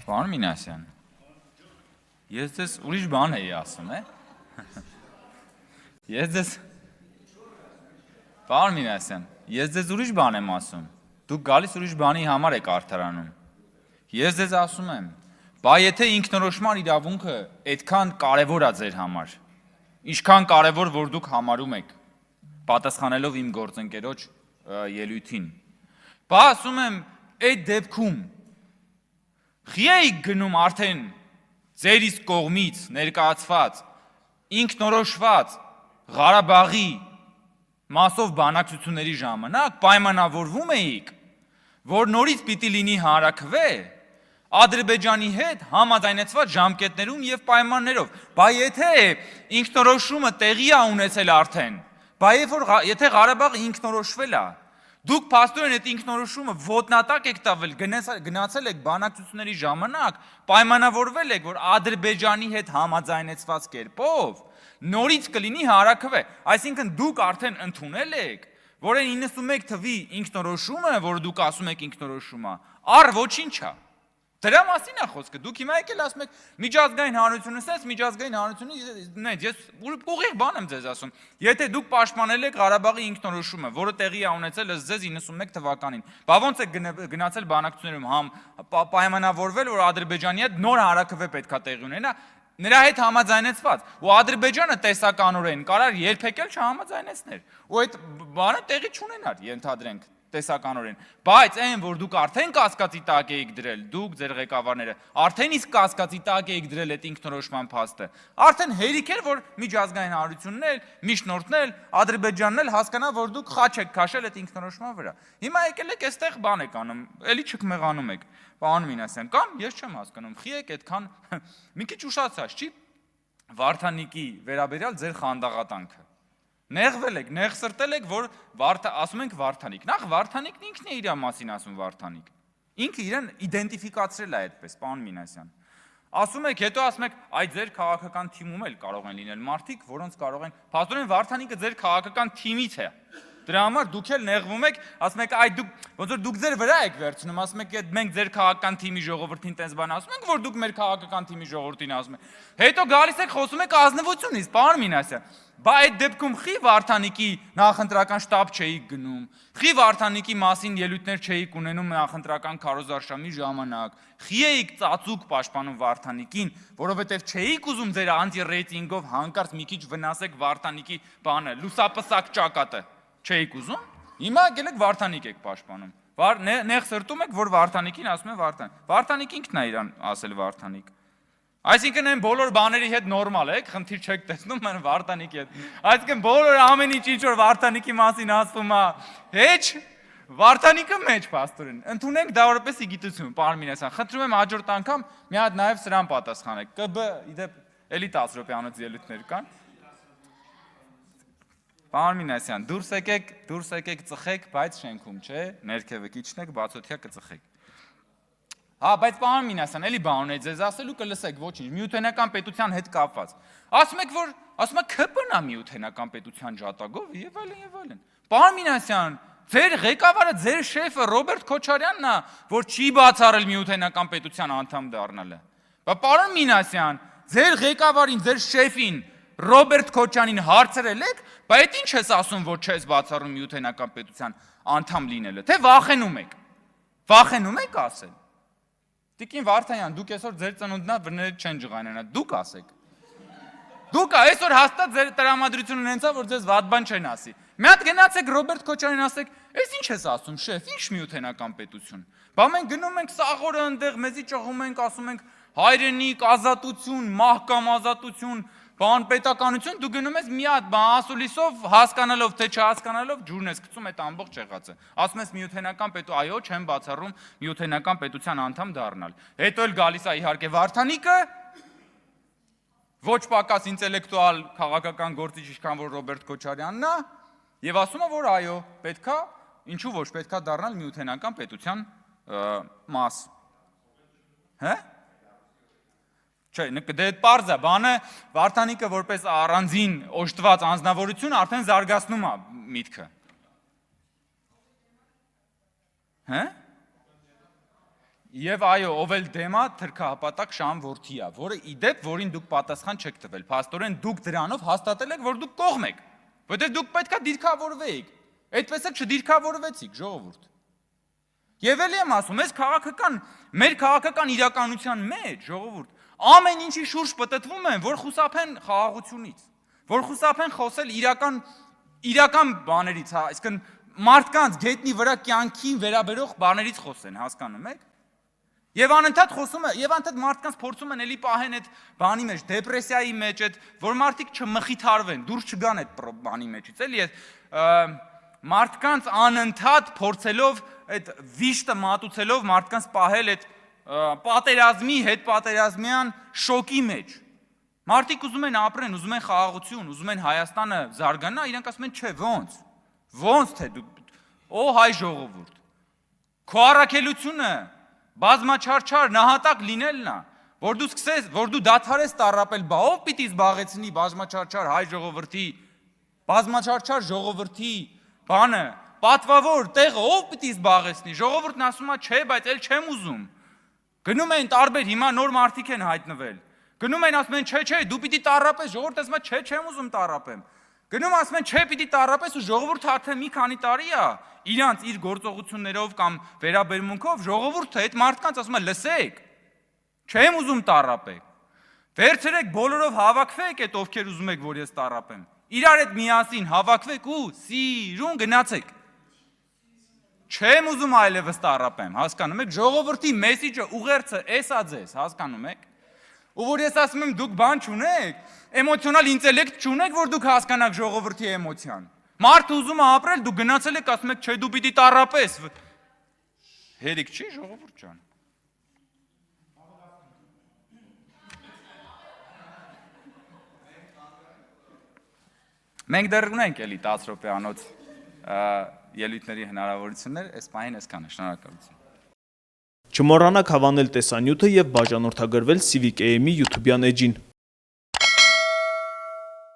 Պարոն Մինասյան, ես ձեզ ուրիշ բան էի ասում, Պարոն Մինասյան, ես ձեզ ուրիշ բան եմ ասում, դուք գալիս ուրիշ բանի համար եք արդարանում, ես ձեզ ասում եմ, բա եթե ինքնորոշման իրավունքը այդքան կարևոր է ձեր համար, ինչքան կարևոր, որ դուք համարում եք, պատասխանելով իմ գործընկերոջ ելույթին, բա ասում եմ, այդ դեպքում խի էիք գնում արդեն ձեր իսկ կողմից ներկայացված, ինքնորոշված Ղարաբաղի մասով բանակցությունների ժամանակ պայմանավորվում էիք, որ նորից պիտի լինի հանրաքվե Ադրբեջանի հետ համաձայնեցված ժամկետներում և պայմաններով, բա եթե ինքնորոշումը տեղի է ունեցել արդեն, բա եթե Ղարաբաղը ինքնորոշվել է, դուք փաստորեն այդ ինքնորոշումը ոտնատակ եք տվել, գնացել եք բանակցությունների ժամանակ, պայմանավորվել եք, որ Ադրբեջանի հետ համաձայնեցված կերպով նորից կլինի հանրաքվե, այսինքն դուք արդեն ընդունել եք, որ այն 91 թվի ինքնորոշումը, որ դուք ասում եք ինքնորոշումը, առ ոչինչ է։ Դրա մասին է խոսքը, դուք հիմա եկել ասում եք միջազգային հանրությունը, ասես միջազգային հանրությունը, ես ուղիղ բան եմ ձեզ ասում, եթե դուք պաշտպանել եք Ղարաբաղի ինքնորոշումը, որը տեղի է ունեցել ըստ ձեզ 91 թվականին, բա ոնց եք գնացել բանակցություններում պայմանավորվել, որ Ադրբեջանի հետ նոր հանրաքվե պետք է տեղի ունենա, նրա հետ համաձայնեցված, ու Ադրբեջանը տեսականորեն կարար երբեք էլ չհամաձայնեցներ, ու այդ բանը տեղի չունենար, ենթադրենք տեսականորեն, բայց այն, որ դուք արդեն կասկածի տակ էիք դրել, դուք ձեր ղեկավարները, արդեն իսկ կասկածի տակ էիք դրել այդ ինքնորոշման փաստը, արդեն հերիք էր, որ միջազգային հանրությունն էլ, միջնորդն էլ, Ադրբեջանն էլ հասկանա, որ դուք խաչ եք քաշել այդ ինքնորոշման վրա։ Հիմա եկել եք այստեղ բան եք անում, էլի չկմեղանում եք, պարոն Մինասյան, կամ ես չեմ հասկանում, խի եք այդքան մի քիչ ուշացած, չի Վարդանիկի վերաբերյալ ձեր խանդաղատանքը։ Նեղվել եք, նեղսրտել եք, որ ասում ենք Վարդանիկ։ Նախ Վարդանիկն ինքն է իր մասին ասում Վարդանիկ։ Ինքը իրեն իդենտիֆիկացրել է այդպես, պարոն Մինասյան։ Ասում եք, հետո ասում եք, այ ձեր քաղաքական թիմում էլ կարող են լինել մարդիկ, որոնց կարող են, փաստորեն Վարդանիկը ձեր քաղաքական թիմից է։ Դրա համար դուք էլ նեղվում եք, ասում եք, այ դուք ոնց որ դուք ձեր վրա եք վերցնում, ասում եք, մենք ձեր քաղաքական թիմի ժողովրդին տես բան ասում ենք, որ դուք մեր քաղաքական թիմի ժողովրդին ասում եք։ Հետո գալիս եք խոսում եք ազնվությունից, պարոն Մինասյան։ Բա այդ դեպքում խի Վարդանիկի նախընտրական շտաբ չէիք գնում, խի Վարդանիկի մասին ելույթներ չէիք ունենում նախընտրական քարոզարշավի ժամանակ, խի էիք ծածուկ պաշտպանում Վարդանիկին, որովհետև չէիք ուզում ձեր անտի-ռեյտինգով հանկարծ մի քիչ վնասեք Վարդանիկի բանը, լուսապսակ ճակատը, չէիք ուզում։ Հիմա եկել եք Վարդանիկ եք պաշտպանում։ Նեղ սրտում եք, որ Վարդանիկին ասում են Վարդանիկ։ Վարդանիկ ինքն է իրան ասել Վարդանիկ։ Այսինքն այն բոլոր բաների հետ նորմալ եք, խնդիր չեք տեսնում այն Վարդանիկի հետ։ Այսինքն բոլոր ամեն ինչ որ Վարդանիկի մասին ասվում է, հեչ Վարդանիկը մեջ փաստորեն։ Ընդունենք դա որպես իգիտություն, պարոն Մինասյան։ Խնդրում եմ հաջորդ անգամ մի հատ նաև սրան պատասխանեք։ ԿԲ իդեպ էլի 10 րոպեանոց ելույթներ կան։ Պարոն Մինասյան, դուրս եկեք ծխեք, բայց շենքում, չէ, ներքևը իջնեք, բացօթյա կծխեք։ Հա, բայց պարոն Մինասյան, էլի բան ունեի ձեզ ասելու կլսեք, ոչինչ, միութենական պետության հետ կապված։ Ասում եք, որ ասում եք ՔՊ-ն է միութենական պետության ջատագով եւ այլն։ Պարոն Մինասյան, ձեր ղեկավարը, ձեր շեֆը Ռոբերտ Քոչարյանն է, որ չի բացառել միութենական պետության անդամ դառնալը։ Բա պարոն Մինասյան, ձեր ղեկավարին, ձեր շեֆին Ռոբերտ Քոչյանին հարցրել եք, բա այդ ինչ ես ասում, որ չես բացառում միութենական պետության անդամ լինելը, թե վախենում եք։ Վախենում եք ասել։ Տիկին Վարդանյան, դուք այսօր ձեր ծնունդնա վրները չեն ջղայնանա, դուք ասեք։ Դուք այսօր հաստատ ձեր տրամադրություն ունենցա, որ ձեզ վատ բան չեն ասի։ Մի հատ գնացեք Ռոբերտ Քոչարյանին ասեք, «Էս ինչ ես ասում, շեֆ, ինչ միութենական պետություն»։ Բա մենք գնում ենք սաղորը այնտեղ, մեզի ճղում ենք, ասում ենք հայրենիք, ազատություն, մահկամ ազատություն, բան պետականություն, դու գնում ես մի հատ բան ասուլիսով, հասկանալով թե չհասկանալով ջուրն ես գցում այդ ամբողջ եղածը։ Ասում ես միութենական այո, չեմ բացառում միութենական պետության անդամ դառնալ։ Հետո էլ գալիս է իհարկե Վարդանիկը, ոչ պակաս ինտելեկտուալ քաղաքական գործիչ ինչքան որ Ռոբերտ Քոչարյանն է, եւ ասում է, որ այո, պետքա, ինչու ոչ, պետքա դառնալ միութենական պետության մաս։ Հա? Չէ, դե պարզ է, բանը Վարդանիկը որպես առանձին օժտված անձնավորություն արդեն զարգացնում է միտքը։ Հա? Եվ այո, ով էլ դեմա թրքահապատակ Շահան որդի է, որը իդեպ, որին դուք պատասխան չեք տվել։ Փաստորեն դուք դրանով հաստատել եք, որ դուք կողմ եք, որտեղ դուք պետքա դիրքավորվեիք։ Այդպես էլ չդիրքավորվեցիք, ժողովուրդ։ Եվ էլի եմ ասում, մեր քաղաքական իրականության մեջ, ժողովուրդ, ամեն ինչի շուրջ պտտվում են, որ խուսափեն խաղաղությունից, որ խուսափեն խոսել իրական բաներից, այսինքն մարդկանց գետնի վրա կյանքին վերաբերող բաներից խոսեն, հասկանում եք։ Եվ անընդհատ խոսում է, եւ անընդհատ մարդկանց փորձում են էլի պահեն այդ բանի մեջ, դեպրեսիայի մեջ, այդ որ մարդիկ չմխիթարվեն, դուրս չգան այդ բանի մեջից, էլի այդ մարդկանց անընդհատ փորձելով այդ վիշտը մատուցելով մարդկանց պահել այդ պատերազմի հետ պատերազմյան շոկի մեջ։ Մարդիկ ուզում են ապրեն, ուզում են խաղաղություն, ուզում են Հայաստանը զարգանա, իրանք ասում են չէ, ոնց թե դու օ հայ ժողովուրդ։ Քո առաքելությունը բազմաչարչար նահատակ լինելն է, որ դու սկսես, որ դու դադարես տառապել, բա ով պիտի զբաղեցնի բազմաչարչար հայ ժողովրդի, բազմաչարչար ժողովրդի բանը, պատվավոր տեղը ով պիտի զբաղեցնի, ժողովուրդն ասում է չէ, բայց էլ չեմ ուզում։ Գնում են տարբեր, հիմա նոր մարդիկ են հայտնվել։ Գնում են ասում են չէ, դու պիտի տառապես, ժողովուրդը ասում է չէ, չեմ ուզում տառապեմ։ Գնում ասում են չէ, պիտի տառապես ու ժողովուրդը արդեն մի քանի տարի է իրանց իր գործողություններով կամ վերաբերմունքով ժողովուրդը այդ մարդկանց ասում է լսեք, չեմ ուզում տառապեք։ Վերցրեք բոլորով հավաքվեք այդ ովքեր ուզում եք որ ես տառապեմ։ Իրար հետ միասին հավաքվեք ու սիրուն գնացեք։ Չեմ ուզում այլևս տառապեմ, հասկանում եք, ժողովրդի մեսիջը ուղերձը էսա ձեզ, հասկանում եք։ Ու որ ես ասում եմ դուք բան չունեք, էմոցիոնալ ինտելեկտ չունեք, որ դուք հասկանաք ժողովրդի էմոցիան։ Մարդը ուզում է ապրել, դուք գնացել եք ասում եք չէ դու պիտի տառապես։ Հերիք չի ժողովուրդ ջան։ Մենք դեռ ունենք էլի 10 րոպեանոց ելույթների հնարավորություններ, այս պահին այսքանը, շնորհակալություն։ Չմոռանաք հավանել տեսանյութը և բաժանորդագրվել Civic AM-ի YouTube-յան էջին։